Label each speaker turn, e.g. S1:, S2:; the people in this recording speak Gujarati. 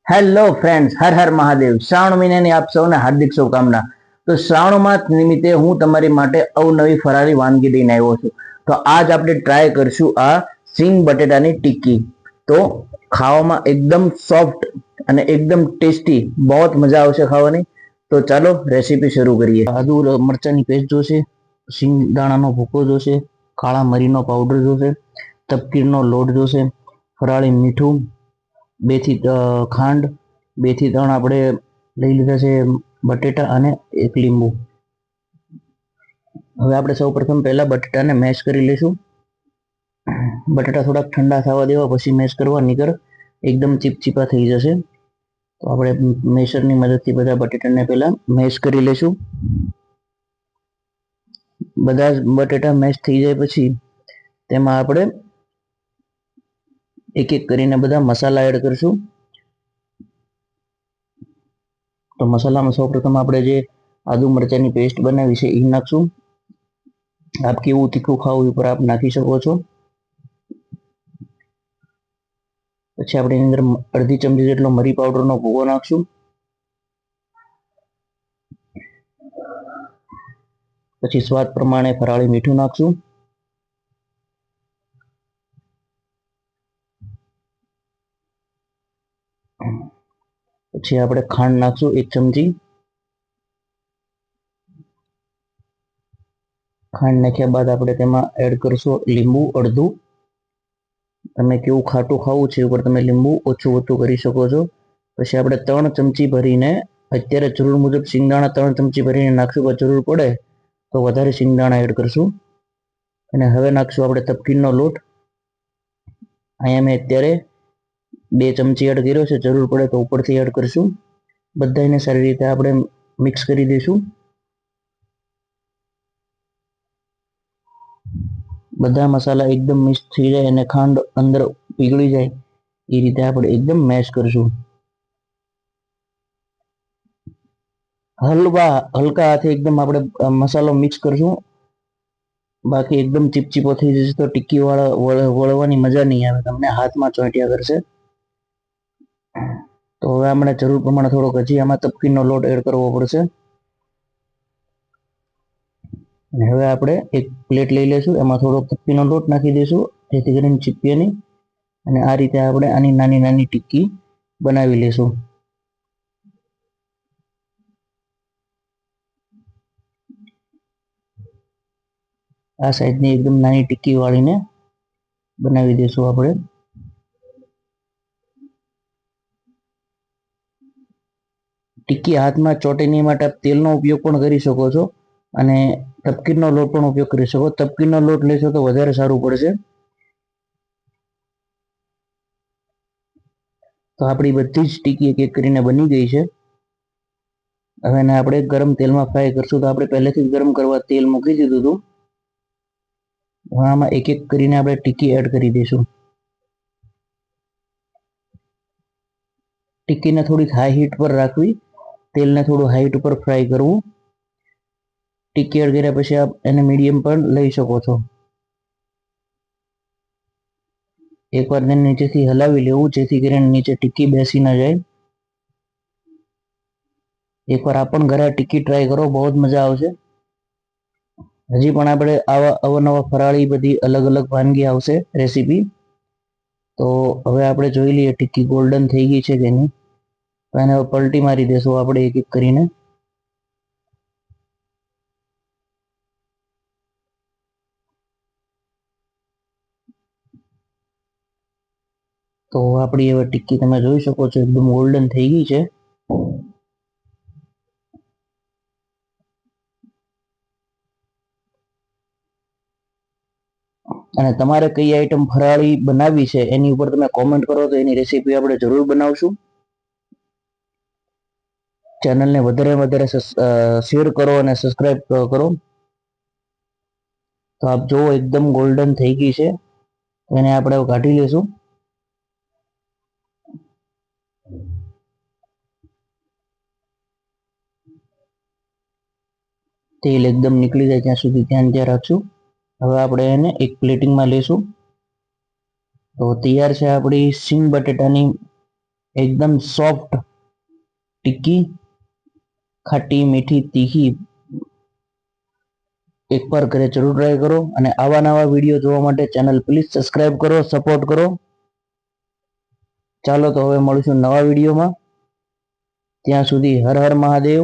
S1: Hello friends, Har Har Mahadev. શ્રાવણ મહિનાની આપ સૌને હાર્દિક શુભકામના. તો શ્રાવણ માસ નિમિત્તે હું તમારી માટે અવનવી ફરાળી વાનગી લઈને આવ્યો છું. તો આજ આપણે ટ્રાય કરશું આ સિંગ બટેટાની ટિક્કી. તો ખાવામાં એકદમ સોફ્ટ અને એકદમ ટેસ્ટી, બહુ મજા આવશે ખાવાની. તો ચાલો રેસીપી શરૂ કરીએ. આદુ મરચાની પેસ્ટ જોશે, સિંગ દાણાનો ભૂકો જોશે, કાળા મરીનો પાવડર જોશે, તપકીરનો લોટ જોશે, ફરાળી મીઠું, ખાંડ, 2 થી 3 આપણે લઈ લીધા છે બટેટા અને એક લીંબુ. હવે આપણે સૌ પ્રથમ પહેલા બટેટાને મેશ કરી લઈશું. બટેટા થોડાક ઠંડા થવા દેવા, પછી મેશ કરવા, નીકળ એકદમ ચીપચીપા થઈ જશે. તો આપણે મેશરની મદદથી બધા બટેટાને પહેલા મેશ કરી લઈશું. બધા બટેટા મેશ થઈ જાય પછી તેમાં આપણે એક એક કરીને બધા મસાલા એડ કરીશું. તો મસાલામાં સૌપ્રથમ આપણે જે આદુ મરચાની પેસ્ટ બનાવી છે એ નાખશું. આપ કેવું તીખું ખાવું ઉપર આપ નાખી શકો છો. પછી આપણે એની અંદર અડધી ચમચી જેટલો મરી પાવડરનો ભૂકો નાખશું. પછી સ્વાદ પ્રમાણે ફરાળી મીઠું નાખશું. પછી આપણે ખાંડ નાખશું 1 ચમચી. ખાંડ નાખ્યા બાદ આપણે તેમાં એડ કરશું લીંબુ અડધું. તમે કેવું ખાટું ખાવું છે ઉપર તમે લીંબુ ઓછું વધતું કરી શકો છો. પછી આપણે 3 ચમચી ભરીને, અત્યારે જરૂર મુજબ સિંગદાણા 3 ચમચી ભરીને નાખશું. પણ જરૂર પડે તો વધારે સિંગદાણા એડ કરશું. અને હવે નાખશું આપણે તપકીરનો લોટ. અહીંયા મેં અત્યારે 2 ચમચી એડ કર્યો છે, જરૂર પડે તો ઉપરથી એડ કરશું. બધાને સારી રીતે આપણે મિક્સ કરી દઈશું. બધા મસાલા એકદમ મિક્સ થઈ જાય અને ખાંડ અંદર પીગળી જાય એ રીતે આપણે એકદમ મેશ કરશું. હલકા હાથે એકદમ આપણે મસાલો મિક્સ કરશું. બાકી એકદમ ચીપચીપો થઈ જશે તો ટિક્કી વળવાની મજા નહીં આવે, તમને હાથમાં ચોંટ્યા કરશે. તો હવે આપણે જરૂર પ્રમાણે થોડોક હજી આમાં તપકીરનો લોટ એડ કરવો પડશે. હવે આપણે એક પ્લેટ લઈ લઈશું, એમાં થોડોક તપકીરનો લોટ નાખી દઈશું જેથી કરીને ચીપકે નહીં. અને આ રીતે આપણે આની નાની નાની ટિક્કી બનાવી લઈશું. આ સાઈઝની એકદમ નાની ટિક્કી વાળીને બનાવી દઈશું આપણે. ટિક્કી હાથમાં ચોટે નહીં માટે આપ તેલનો ઉપયોગ પણ કરી શકો છો અને તપકીરનો લોટ પણ ઉપયોગ કરી શકો. તપકીરનો લોટ લેશો તો વધારે સારું પડશે. તો આપણી બધી જ ટિક્કી એક એક કરીને બની ગઈ છે. હવે એને આપણે ગરમ તેલમાં ફ્રાય કરશું. તો આપણે પહેલેથી જ ગરમ કરવા તેલ મૂકી દીધું હતું. આમાં એક એક કરીને આપણે ટિક્કી એડ કરી દઈશું. ટિક્કીને થોડીક હાઈ હીટ પર રાખવી, તેલને થોડું હાઈટ ઉપર ફ્રાય કરવું. ટિક્કી એડ કર્યા પછી આપ એને મીડિયમ પણ લઈ શકો છો. એકવાર તેને નીચેથી હલાવી લેવું જેથી કરીને નીચે ટિક્કી બેસી ના જાય. એકવાર આપ પણ ઘરે ટિક્કી ટ્રાય કરો, બહુ જ મજા આવશે. હજી પણ આપણે આવા અવનવા ફરાળી બધી અલગ અલગ વાનગી આવશે રેસીપી. તો હવે આપણે જોઈ લઈએ ટિક્કી ગોલ્ડન થઈ ગઈ છે કે નહીં. તો એને પલટી મારી દેશું આપણે એક એક કરીને. તો આપણી હવે ટિક્કી તમે જોઈ શકો છો એકદમ ગોલ્ડન થઈ ગઈ છે. અને તમારે કઈ આઈટમ ફરાળી બનાવવી છે એની ઉપર તમે કોમેન્ટ કરો તો એની રેસીપી આપણે જરૂર બનાવશું. ચેનલને વધારે વધારે શેર કરો અને સબસ્ક્રાઇબ કરો. તો આપ જો એકદમ ગોલ્ડન થઈ ગઈ છે. એને આપણે કાઢી લેશું. તેલ એકદમ નીકળી જાય ત્યાં સુધી ધ્યાન રાખશું. હવે આપણે એને એક પ્લેટિંગમાં લેશું. તો તૈયાર છે આપણી સિંગ બટેટાની એકદમ સોફ્ટ ટિક્કી, ખાટી મીઠી તીખી એકવાર ઘરે જરૂર ટ્રાય કરો અને આવા નવા વિડીયો જોવા માટે ચેનલ પ્લીઝ સબસ્ક્રાઇબ કરો, સપોર્ટ કરો. ચાલો તો હવે મળીશું નવા વિડીયોમાં. ત્યાં સુધી હર હર મહાદેવ.